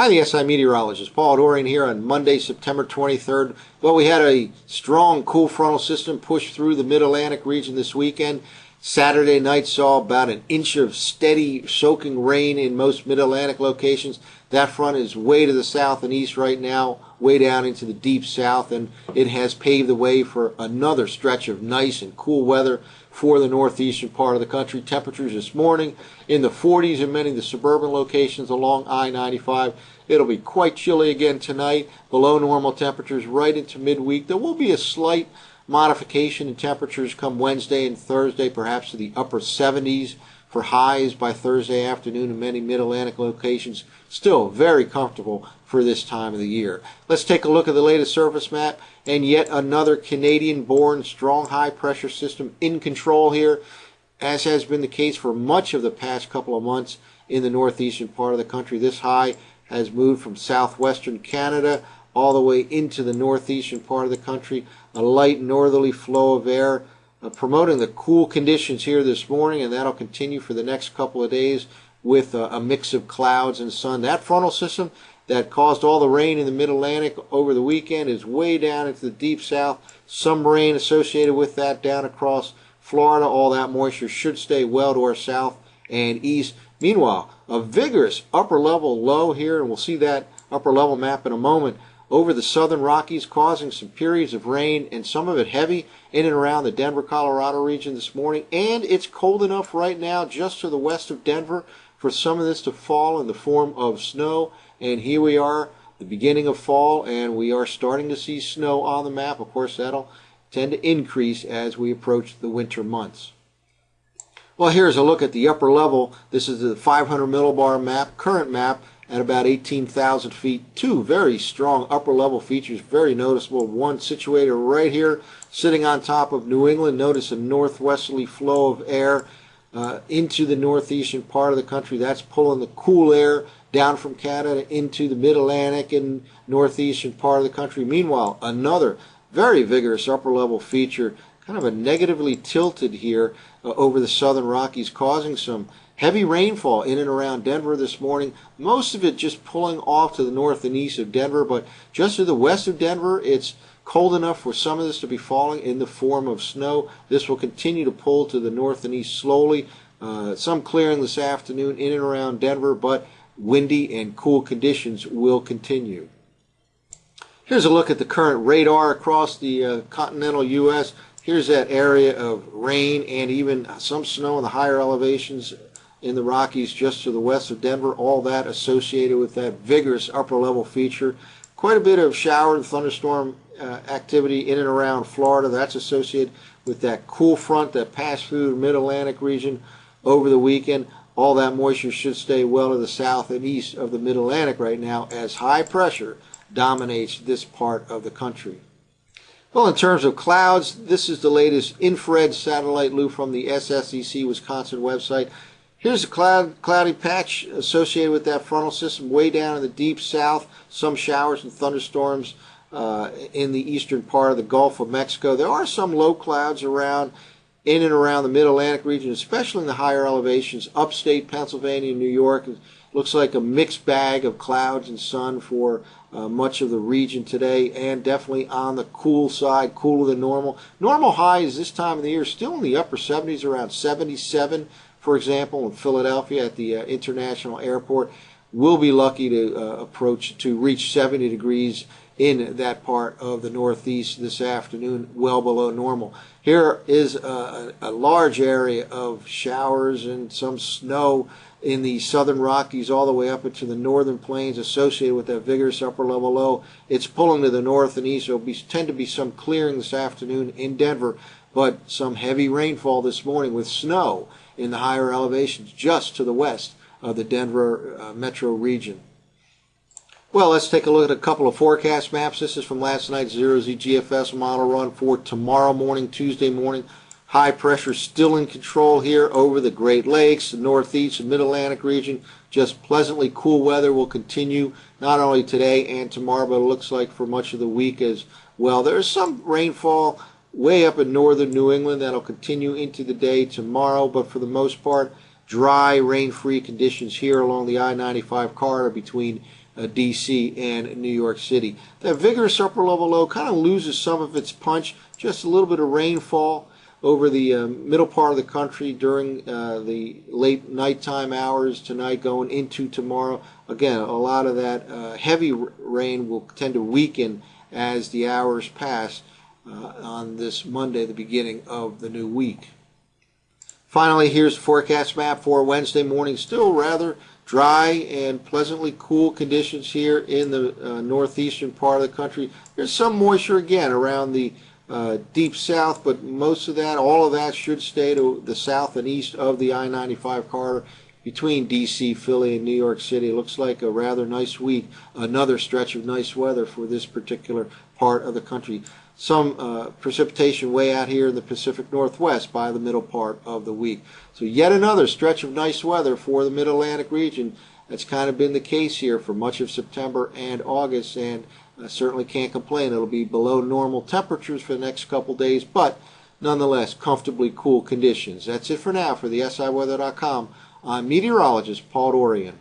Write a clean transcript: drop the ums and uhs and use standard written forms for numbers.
Hi, the SI meteorologist Paul Dorian here on Monday, September 23rd. Well, we had a strong cool frontal system push through the mid-Atlantic region this weekend. Saturday night saw about an inch of steady soaking rain in most mid-Atlantic locations. That front is way to the south and east right now, way down into the deep south, and it has paved the way for another stretch of nice and cool weather for the northeastern part of the country. Temperatures this morning in the 40s in many of the suburban locations along I-95. It'll be quite chilly again tonight, below normal temperatures right into midweek. There will be a slight modification in temperatures come Wednesday and Thursday, perhaps to the upper 70s for highs by Thursday afternoon in many mid-Atlantic locations. Still very comfortable for this time of the year. Let's take a look at the latest surface map, and yet another Canadian-born strong high-pressure system in control here, as has been the case for much of the past couple of months in the northeastern part of the country. This high has moved from southwestern Canada all the way into the northeastern part of the country. A light northerly flow of air promoting the cool conditions here this morning, and that'll continue for the next couple of days with a mix of clouds and sun. That frontal system that caused all the rain in the mid-Atlantic over the weekend is way down into the deep south. Some rain associated with that down across Florida. All that moisture should stay well to our south and east. Meanwhile, a vigorous upper level low here, and we'll see that upper level map in a moment, over the southern Rockies, causing some periods of rain, and some of it heavy in and around the Denver, Colorado region this morning. And it's cold enough right now just to the west of Denver for some of this to fall in the form of snow. And here we are, the beginning of fall, and we are starting to see snow on the map. Of course, that'll tend to increase as we approach the winter months. Well, here's a look at the upper level. This is the 500 millibar map, current map, at about 18,000 feet. Two very strong upper level features, very noticeable. One situated right here, sitting on top of New England. Notice a northwesterly flow of air into the northeastern part of the country. That's pulling the cool air down from Canada into the mid-Atlantic and northeastern part of the country. Meanwhile, another very vigorous upper level feature, kind of a negatively tilted here over the southern Rockies, causing some heavy rainfall in and around Denver this morning. Most of it just pulling off to the north and east of Denver, but just to the west of Denver, it's cold enough for some of this to be falling in the form of snow. This will continue to pull to the north and east slowly. Some clearing this afternoon in and around Denver, but windy and cool conditions will continue. Here's a look at the current radar across the continental U.S. Here's that area of rain and even some snow in the higher elevations in the Rockies just to the west of Denver. All that associated with that vigorous upper level feature. Quite a bit of shower and thunderstorm activity in and around Florida. That's associated with that cool front that passed through the mid-Atlantic region over the weekend. All that moisture should stay well to the south and east of the mid-Atlantic right now as high pressure dominates this part of the country. Well, in terms of clouds, this is the latest infrared satellite loop from the SSEC Wisconsin website. Here's a cloudy patch associated with that frontal system way down in the deep south. Some showers and thunderstorms in the eastern part of the Gulf of Mexico. There are some low clouds around in and around the mid-Atlantic region, especially in the higher elevations. Upstate Pennsylvania and New York, it looks like a mixed bag of clouds and sun for much of the region today, and definitely on the cool side, cooler than normal. Normal highs this time of the year still in the upper 70s, around 77. For example, in Philadelphia at the International Airport. We'll be lucky to reach 70 degrees in that part of the Northeast this afternoon, well below normal. Here is a large area of showers and some snow in the southern Rockies all the way up into the northern plains associated with that vigorous upper level low. It's pulling to the north and east, so there'll tend to be some clearing this afternoon in Denver, but some heavy rainfall this morning with snow in the higher elevations just to the west of the Denver metro region. Well, let's take a look at a couple of forecast maps. This is from last night's 0Z GFS model run for tomorrow morning, Tuesday morning. High pressure still in control here over the Great Lakes, the northeast and mid-Atlantic region. Just pleasantly cool weather will continue not only today and tomorrow, but it looks like for much of the week as well. There is some rainfall way up in northern New England that'll continue into the day tomorrow, but for the most part, dry, rain-free conditions here along the I-95 corridor between D.C. and New York City. That vigorous upper-level low kind of loses some of its punch. Just a little bit of rainfall over the middle part of the country during the late nighttime hours tonight going into tomorrow. Again, a lot of that heavy rain will tend to weaken as the hours pass on this Monday, the beginning of the new week. Finally, here's the forecast map for Wednesday morning. Still rather dry and pleasantly cool conditions here in the northeastern part of the country. There's some moisture again around the deep south, but most of that, all of that should stay to the south and east of the I-95 corridor between D.C., Philly, and New York City. It looks like a rather nice week, another stretch of nice weather for this particular part of the country. Some precipitation way out here in the Pacific Northwest by the middle part of the week. So yet another stretch of nice weather for the Mid-Atlantic region. That's kind of been the case here for much of September and August, and I certainly can't complain. It'll be below normal temperatures for the next couple days, but nonetheless, comfortably cool conditions. That's it for now for the SIWeather.com. I'm meteorologist Paul Dorian.